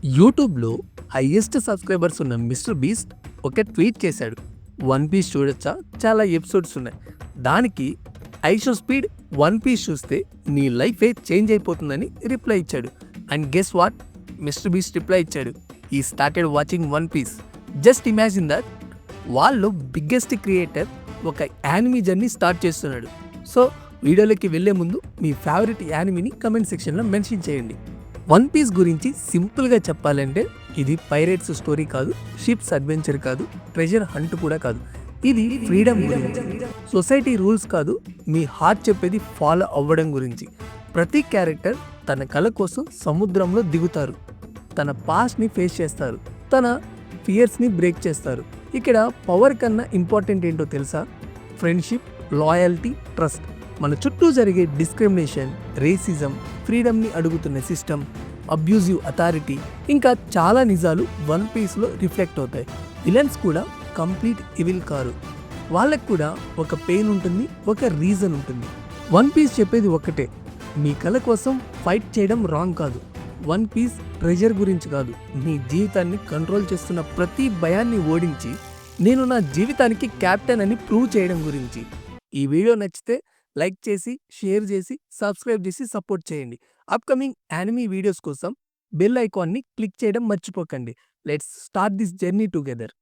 యూట్యూబ్‌లో highest subscribers ఉన్న mister beast ఒక ట్వీట్ చేశాడు. 'వన్ పీస్ చూడొచ్చా? చాలా ఎపిసోడ్స్ ఉన్నాయి. దానికి ఐషో స్పీడ్ 'వన్ పీస్ చూస్తే నీ లైఫే చేంజ్ అయిపోతుందని' రిప్లై ఇచ్చాడు. And guess what? Mister Beast reply ఇచ్చాడు. He started watching 'One Piece'. Just imagine that. వాళ్ళు బిగ్గెస్ట్ క్రియేటర్ ఒక యానిమీ జర్నీ స్టార్ట్ చేస్తున్నాడు. సో వీడియోలోకి వెళ్ళే ముందు మీ ఫేవరెట్ యానిమీని కమెంట్ సెక్షన్‌లో మెన్షన్ చేయండి. 'వన్ పీస్' గురించి సింపుల్‌గా చెప్పాలంటే ఇది పైరేట్స్ స్టోరీ కాదు, షిప్స్ అడ్వెంచర్ కాదు, ట్రెజర్ హంట్ కూడా కాదు. ఇది ఫ్రీడమ్ గురించి. సొసైటీ రూల్స్ కాదు, మీ హార్ట్ చెప్పేది ఫాలో అవ్వడం గురించి. ప్రతి క్యారెక్టర్ తన కల కోసం సముద్రంలో దిగుతారు. తన పాస్ట్‌ని ఫేస్ చేస్తారు. తన ఫియర్స్‌ని బ్రేక్ చేస్తారు. ఇక్కడ పవర్ కన్నా ఇంపార్టెంట్ ఏంటో తెలుసా? Friendship, loyalty, trust. మన చుట్టూ జరిగే డిస్క్రిమినేషన్, రేసిజం, ఫ్రీడమ్ని అడుగుతున్న సిస్టమ్, అబ్యూజివ్ అథారిటీ, ఇంకా చాలా నిజాలు 'వన్ పీస్'లో రిఫ్లెక్ట్ అవుతాయి. విలన్స్ కూడా కంప్లీట్ ఈవిల్ కారు. వాళ్ళకు కూడా ఒక పెయిన్ ఉంటుంది, ఒక రీజన్ ఉంటుంది. 'వన్ పీస్' చెప్పేది ఒక్కటే, మీ కల కోసం ఫైట్ చేయడం రాంగ్ కాదు. 'వన్ పీస్' ట్రెజర్ గురించి కాదు, నీ జీవితాన్ని కంట్రోల్ చేస్తున్న ప్రతి భయాన్ని ఓడించి నేను నా జీవితానికి కెప్టెన్ అని ప్రూవ్ చేయడం గురించి. ఈ వీడియో నచ్చితే లైక్ చేసి, షేర్ చేసి, సబ్స్క్రైబ్ చేసి సపోర్ట్ చేయండి. అప్కమింగ్ యానిమీ వీడియోస్ కోసం బెల్ ఐకాన్ని క్లిక్ చేయడం మర్చిపోకండి. Let's start this journey together.